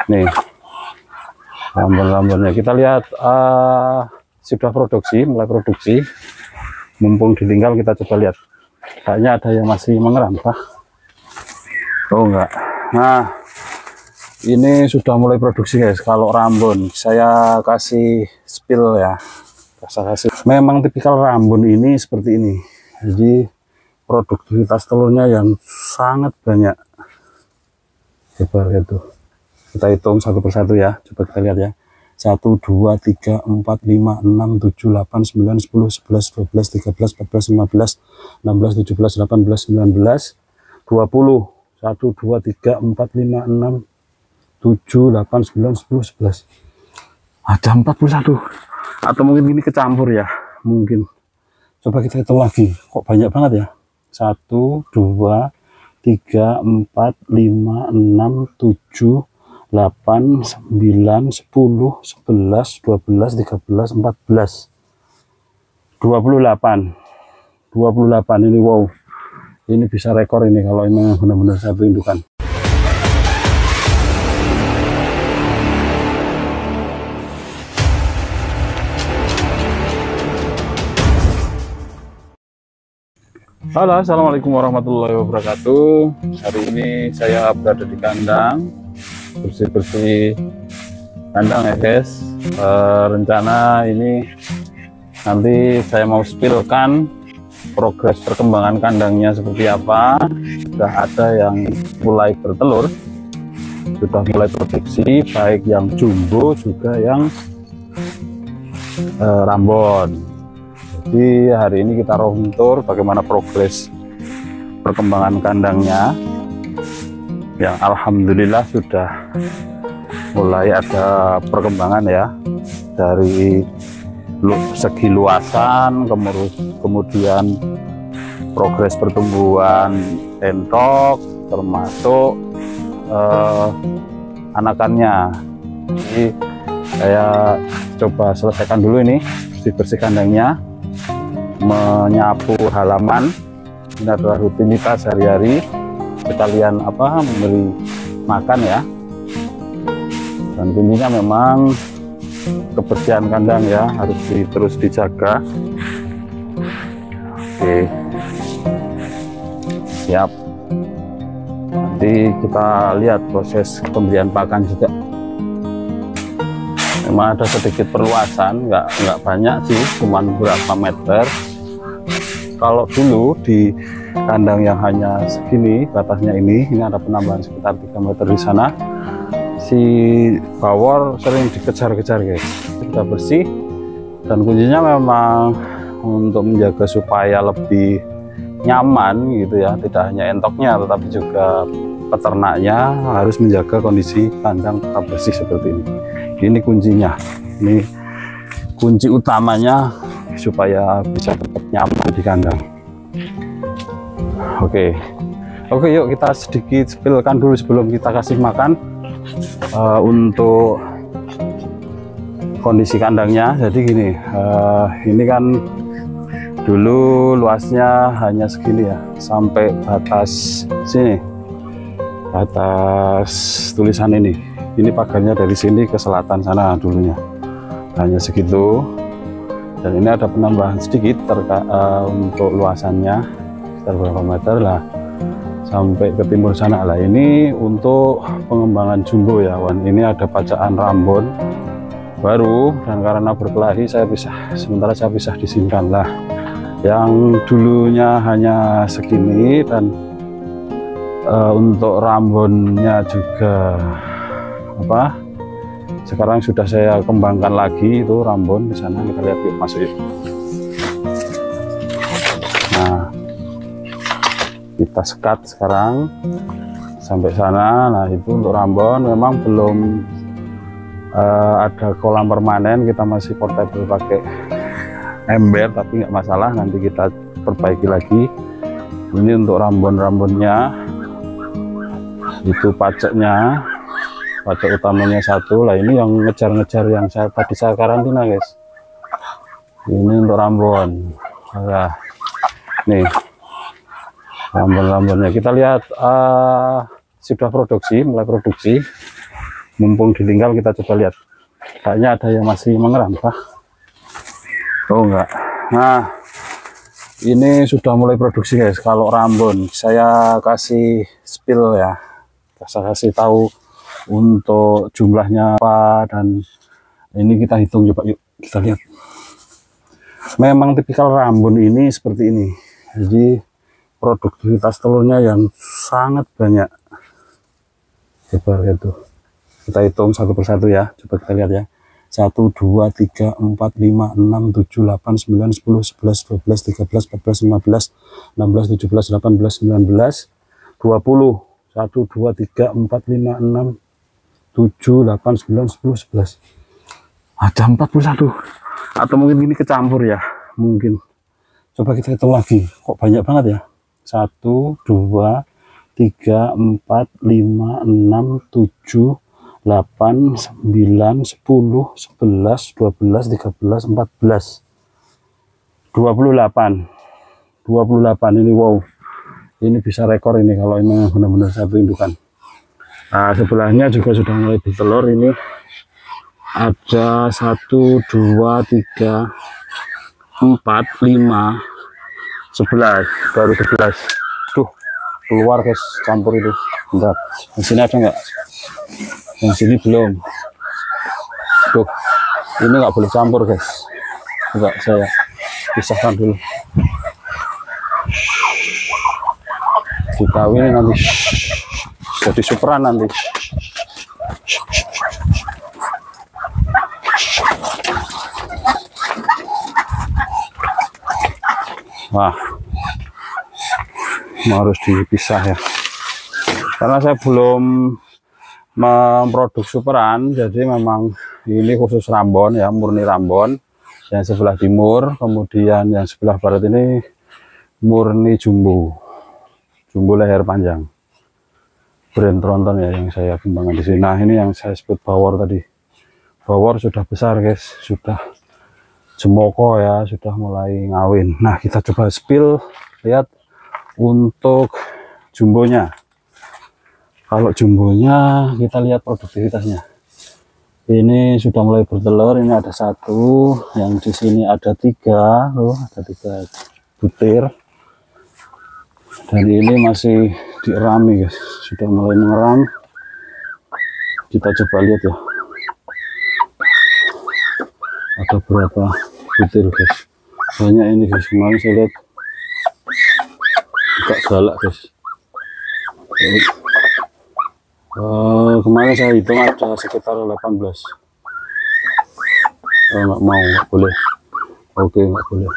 Nih rambon-rambonnya kita lihat, sudah mulai produksi. Mumpung ditinggal kita coba lihat, kayaknya ada yang masih mengerambah. Oh enggak. Nah ini sudah mulai produksi guys. Kalau rambon saya kasih spill ya, memang tipikal rambon ini seperti ini, jadi produktivitas telurnya yang sangat banyak. Coba lihat tuh, kita hitung satu persatu ya, coba kita lihat ya. 1 2 3 4 5 6 7 8 9 10 11 12 13 14 15 16 17 18 19 20 1 2 3 4 5 6 7 8 9 10 11 12 13 14 15 16 17 18 19 20 ada 41, atau mungkin ini kecampur ya, mungkin. Coba kita hitung lagi, kok banyak banget ya. 1 2 3 4 5 6 7 8 9 10 11 12 13 14 28. Ini wow, ini bisa rekor ini kalau memang benar-benar satu indukan. Halo, assalamualaikum warahmatullahi wabarakatuh. Hari ini saya berada di kandang, bersih-bersih kandang ya guys. Rencana ini nanti saya mau spillkan progres perkembangan kandangnya seperti apa. Sudah ada yang mulai bertelur, sudah mulai produksi, baik yang jumbo juga yang rambon. Jadi hari ini kita room tour bagaimana progres perkembangan kandangnya, yang alhamdulillah sudah mulai ada perkembangan ya, dari segi luasan, kemudian progres pertumbuhan entok, termasuk anakannya. Jadi saya coba selesaikan dulu ini, bersih kandangnya, menyapu halaman. Ini adalah rutinitas sehari-hari, sekalian memberi makan ya. Dan kuncinya memang kebersihan kandang ya, harus terus dijaga. Oke, siap. Nanti kita lihat proses pemberian pakan juga. Memang ada sedikit perluasan, nggak banyak sih, cuman berapa meter. Kalau dulu di kandang yang hanya segini, batasnya ini ada penambahan sekitar 3 meter di sana. Si bawor sering dikejar-kejar guys. Kita bersih, dan kuncinya memang untuk menjaga supaya lebih nyaman gitu ya, tidak hanya entoknya tetapi juga peternaknya harus menjaga kondisi kandang tetap bersih seperti ini. Ini kuncinya, ini kunci utamanya supaya bisa tetap nyaman di kandang. Oke, yuk kita sedikit spillkan dulu sebelum kita kasih makan. Untuk kondisi kandangnya, jadi gini, ini kan dulu luasnya hanya segini ya, sampai batas sini, batas tulisan ini pagarnya dari sini ke selatan sana dulunya, hanya segitu. Dan ini ada penambahan sedikit untuk luasannya, sekitar berapa meter lah, sampai ke timur sana lah. Ini untuk pengembangan jumbo ya Wan. Ini ada pacaan rambon baru, dan karena berkelahi sementara saya bisa disimpan lah. Yang dulunya hanya segini, dan untuk rambonnya juga sekarang sudah saya kembangkan lagi, itu rambon di sana. Kita lihat yuk, masuk yuk. Nah, kita sekat sekarang sampai sana. Nah, itu untuk rambon memang belum ada kolam permanen, kita masih portable pakai ember, tapi nggak masalah, nanti kita perbaiki lagi. Ini untuk rambonnya, itu pajaknya, pajak utamanya satu lah. Ini yang ngejar-ngejar yang tadi saya karantina guys. Ini untuk rambon. Nah, nih rambonnya kita lihat, sudah mulai produksi. mumpung ditinggal kita coba lihat. Kayaknya ada yang masih mengeram kah? Oh enggak. Nah, ini sudah mulai produksi guys. Kalau Rambon saya kasih spill ya, saya kasih tahu untuk jumlahnya apa, dan ini kita hitung coba, yuk kita lihat. Memang tipikal Rambon ini seperti ini, jadi produktivitas telurnya yang sangat banyak. Coba lihat tuh, kita hitung satu persatu ya, coba kita lihat ya. 1, 2, 3, 4, 5, 6, 7, 8, 9, 10, 11, 12, 13, 14, 15, 16, 17, 18, 19, 20. 1, 2, 3, 4, 5, 6, 7, 8, 9, 10, 11. Ada 41. Atau mungkin ini kecampur ya, mungkin. Coba kita hitung lagi, kok banyak banget ya. 1, 2, 3, 4, 5, 6, 7, 8, 9, 10, 11, 12, 13, 14, 28 ini. Wow, ini bisa rekor ini kalau ini benar-benar satu indukan. Nah, sebelahnya juga sudah mulai bertelur. Ini ada 1, 2, 3, 4, 5, 11, baru 11. Tuh keluar guys, campur itu. Bentar, di sini ada nggak? Yang sini belum. Tuh, ini nggak boleh campur guys. Coba saya pisahkan dulu. Dikawin nanti jadi superan nanti. Wah, harus dipisah ya, karena saya belum memproduksi superan, jadi memang ini khusus Rambon ya, murni Rambon. Yang sebelah timur, kemudian yang sebelah barat ini murni jumbo leher panjang, brand tronton ya yang saya kembangkan di sini. Nah, ini yang saya sebut bawor tadi. Bawor sudah besar guys, sudah jemoko ya, sudah mulai ngawin. Nah, kita coba spill, lihat untuk jumbonya. Kalau jumbonya kita lihat produktivitasnya. Ini sudah mulai bertelur. Ini ada 1, yang di sini ada 3, loh, ada 3 butir. Dan ini masih dierami guys, sudah mulai mengeram. Kita coba lihat ya, ada berapa butir guys. Banyak ini guys, kemarin saya lihat agak galak guys. Kemarin saya hitung ada sekitar 18. Nggak mau, nggak boleh. Oke, nggak boleh.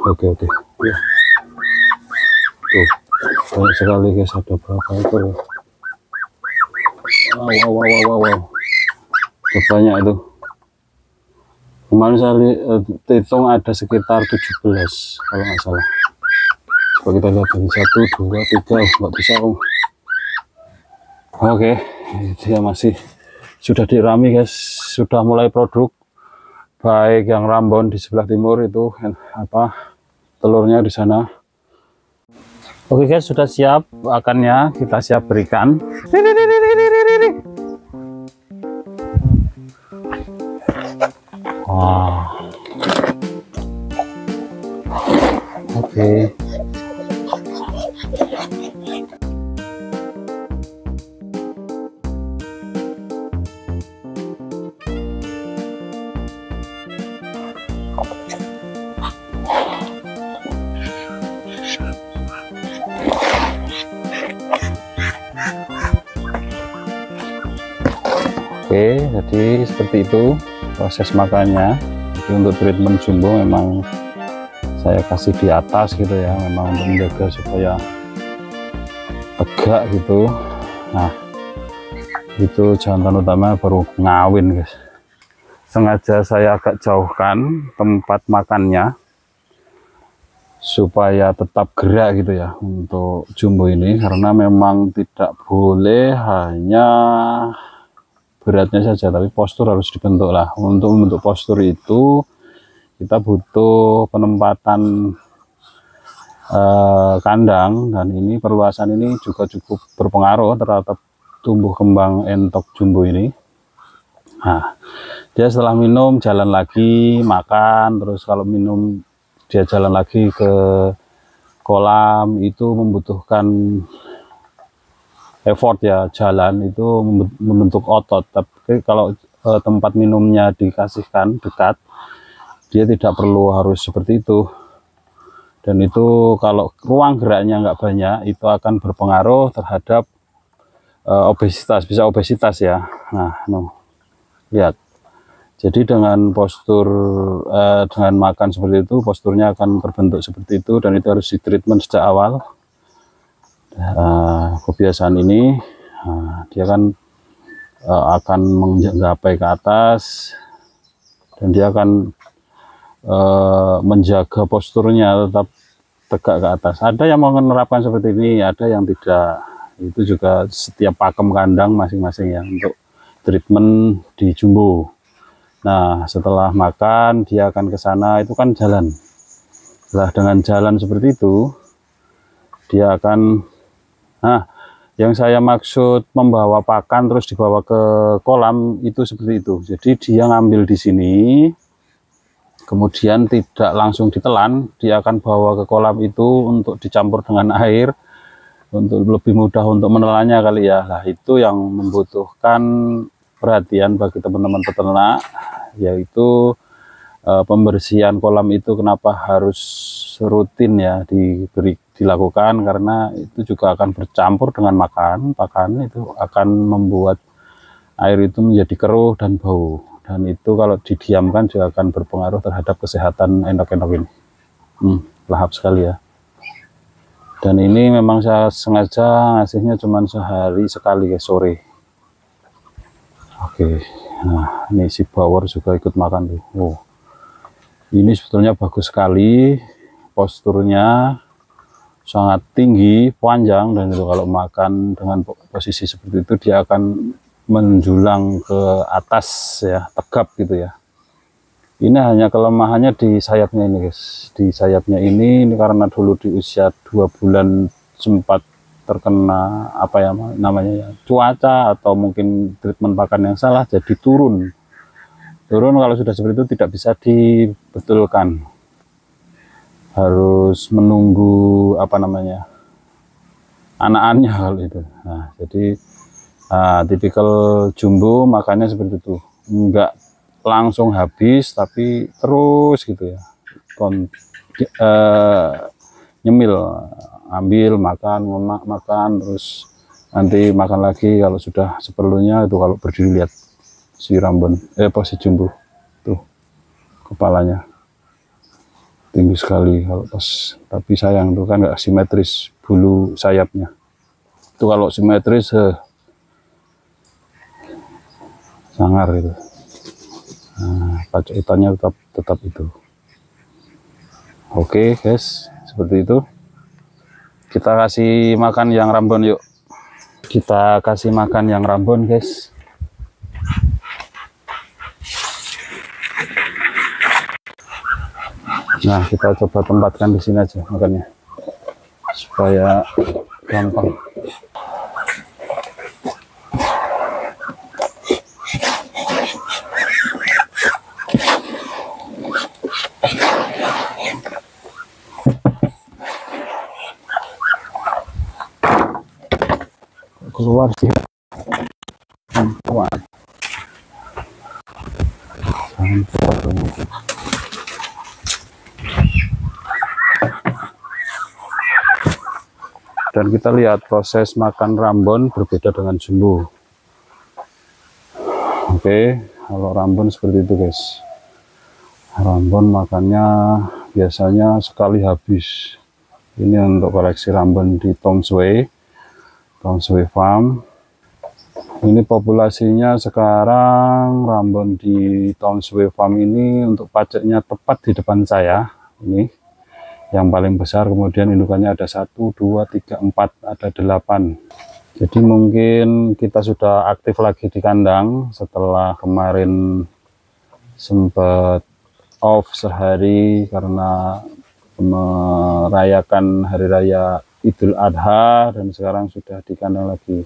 Oke ya. Tuh, banyak sekali guys, ada berapa ekor ya? Wow. Banyak itu. Kemarin saya hitung ada sekitar 17 kalau nggak salah. Coba kita lihat dari 1, 2, 3, nggak bisa om. Oke, dia masih sudah dirami guys, sudah mulai produk. Baik yang Rambon di sebelah timur itu apa, telurnya di sana. Oke guys, sudah siap pakannya, kita siap berikan. Wah. Oke. Oke, jadi seperti itu proses makannya. Jadi untuk treatment jumbo memang saya kasih di atas gitu ya, memang untuk menjaga supaya tegak gitu. Nah, itu jantan utama baru ngawin guys. Sengaja saya agak jauhkan tempat makannya supaya tetap gerak gitu ya untuk jumbo ini, karena memang tidak boleh hanya beratnya saja, tapi postur harus dibentuk lah. Untuk membentuk postur itu kita butuh penempatan kandang, dan ini perluasan ini juga cukup berpengaruh terhadap tumbuh kembang entok jumbo ini. Nah, dia setelah minum jalan lagi, makan, terus kalau minum dia jalan lagi ke kolam. Itu membutuhkan effort ya, jalan itu membentuk otot. Tapi kalau tempat minumnya dikasihkan dekat, dia tidak perlu harus seperti itu. Dan itu kalau ruang geraknya nggak banyak, itu akan berpengaruh terhadap obesitas, bisa obesitas ya. Nah, lihat. Jadi dengan postur, dengan makan seperti itu, posturnya akan terbentuk seperti itu, dan itu harus di treatment sejak awal. Kebiasaan ini, dia kan akan menggapai ke atas, dan dia akan menjaga posturnya tetap tegak ke atas. Ada yang mau menerapkan seperti ini, ada yang tidak. Itu juga setiap pakem kandang masing-masing ya untuk treatment di jumbo. Nah, setelah makan dia akan ke sana, itu kan jalan. Setelah dengan jalan seperti itu, dia akan, nah, yang saya maksud membawa pakan terus dibawa ke kolam itu seperti itu. Jadi dia ngambil di sini, kemudian tidak langsung ditelan, dia akan bawa ke kolam itu untuk dicampur dengan air, untuk lebih mudah untuk menelannya kali ya. Nah, itu yang membutuhkan perhatian bagi teman-teman peternak, yaitu pembersihan kolam itu kenapa harus rutin ya dilakukan, karena itu juga akan bercampur dengan pakan itu akan membuat air itu menjadi keruh dan bau, dan itu kalau didiamkan juga akan berpengaruh terhadap kesehatan endok-endok ini. Lahap sekali ya. Dan ini memang saya sengaja ngasihnya cuma sehari sekali guys, sore. Oke, nah ini si Bower juga ikut makan tuh. Oh, ini sebetulnya bagus sekali, posturnya sangat tinggi, panjang, dan itu kalau makan dengan posisi seperti itu dia akan menjulang ke atas ya, tegap gitu ya. Ini hanya kelemahannya di sayapnya ini guys. Di sayapnya ini karena dulu di usia 2 bulan sempat terkena apa ya namanya ya, cuaca atau mungkin treatment pakan yang salah, jadi turun. Kalau sudah seperti itu tidak bisa dibetulkan, harus menunggu apa namanya anak-anaknya kalau itu. Nah, jadi tipikal jumbo makannya seperti itu, enggak langsung habis tapi terus gitu ya, nyemil, ambil makan terus nanti makan lagi kalau sudah seperlunya. Itu kalau berdiri lihat si Rambon si jumbo tuh, kepalanya tinggi sekali kalau pas, tapi sayang tuh kan nggak simetris bulu sayapnya. Itu kalau simetris sangar itu. Nah, pacok hitamnya tetap itu. Oke guys, seperti itu. Kita kasih makan yang Rambon yuk. Kita kasih makan yang Rambon guys. Nah, kita coba tempatkan di sini aja makannya supaya gampang. Keluar sih perempuan. Dan kita lihat proses makan Rambon berbeda dengan jumbo. Oke, kalau Rambon seperti itu guys. Rambon makannya biasanya sekali habis. Ini untuk koleksi Rambon di Townsway Farm. Ini populasinya sekarang Rambon di Townsway Farm ini untuk paceknya tepat di depan saya. Ini yang paling besar, kemudian indukannya ada 1, 2, 3, 4, ada 8. Jadi mungkin kita sudah aktif lagi di kandang setelah kemarin sempat off sehari karena merayakan hari raya Idul Adha, dan sekarang sudah di kandang lagi.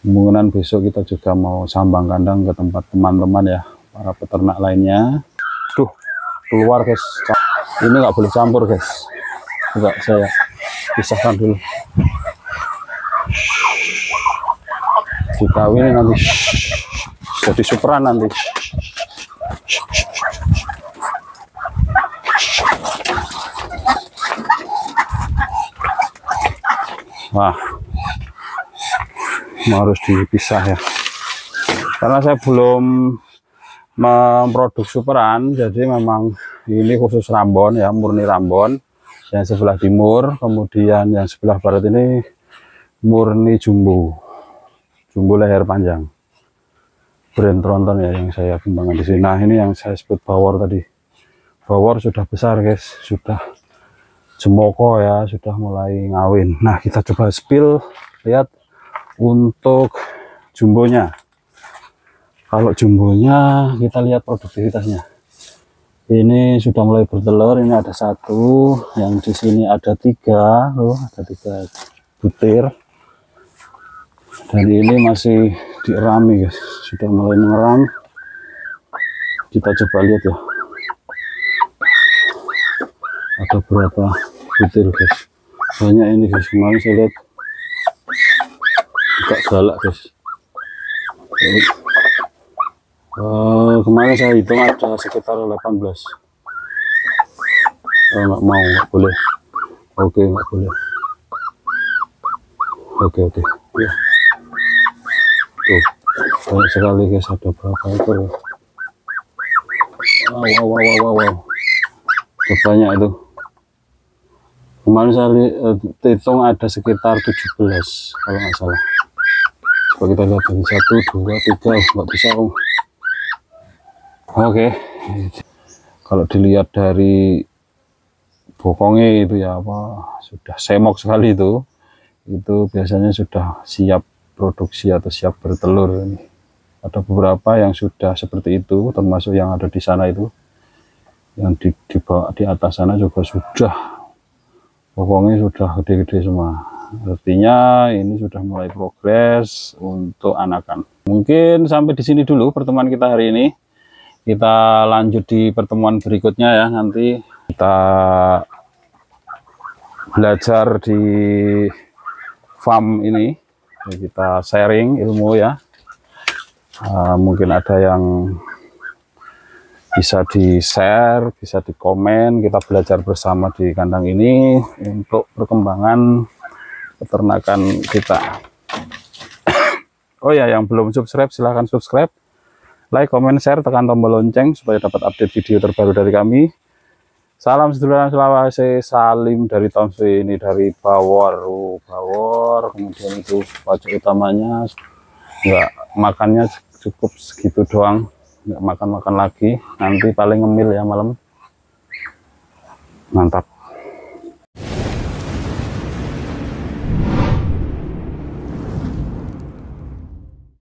Kemungkinan besok kita juga mau sambang kandang ke tempat teman-teman ya, para peternak lainnya. Tuh, keluar guys. Ini nggak boleh campur guys. Enggak, saya pisahkan dulu. Dikawin nanti jadi superan nanti. Wah, harus dipisah ya, karena saya belum memproduksi superan, jadi memang ini khusus Rambon ya, murni Rambon. Yang sebelah timur, kemudian yang sebelah barat ini murni jumbo leher panjang, brand tronton ya yang saya kembangkan di sini. Nah, ini yang saya sebut bawor tadi. Bawor sudah besar guys, sudah jemoko ya, sudah mulai ngawin. Nah, kita coba spill, lihat untuk jumbonya. Kalau jumbonya kita lihat produktivitasnya. Ini sudah mulai bertelur, ini ada satu, yang di sini ada 3, loh, ada 3 butir. Dan ini masih dierami guys, sudah mulai mengeram. Kita coba lihat ya, ada berapa butir guys. Banyak ini guys, kemarin saya lihat agak galak guys. Kemarin saya hitung ada sekitar 18. Nggak mau, nggak boleh. Oke, nggak boleh. Oke ya. Tuh, banyak sekali guys, ada berapa ekor. Wow. Banyak itu. Kemarin saya hitung ada sekitar 17 kalau nggak salah. Coba kita lihat dari 1, 2, 3, nggak bisa. Oke. Kalau dilihat dari bokongnya itu ya apa, sudah semok sekali itu biasanya sudah siap produksi atau siap bertelur. Ada beberapa yang sudah seperti itu, termasuk yang ada di sana itu, yang di bawah, di atas sana juga sudah, pokoknya sudah gede-gede semua. Artinya ini sudah mulai progres untuk anakan. Mungkin sampai di sini dulu pertemuan kita hari ini. Kita lanjut di pertemuan berikutnya ya, nanti kita belajar di farm ini, kita sharing ilmu ya. Mungkin ada yang bisa di share, bisa di komen, kita belajar bersama di kandang ini untuk perkembangan peternakan kita. Oh ya, yang belum subscribe silahkan subscribe, like, comment, share, tekan tombol lonceng supaya dapat update video terbaru dari kami. Salam sedulur Sulawesi, salim dari Tomsi, ini dari Bawor. Bawor, kemudian itu pojok utamanya, enggak makannya cukup segitu doang, enggak makan lagi, nanti paling ngemil ya malam. Mantap.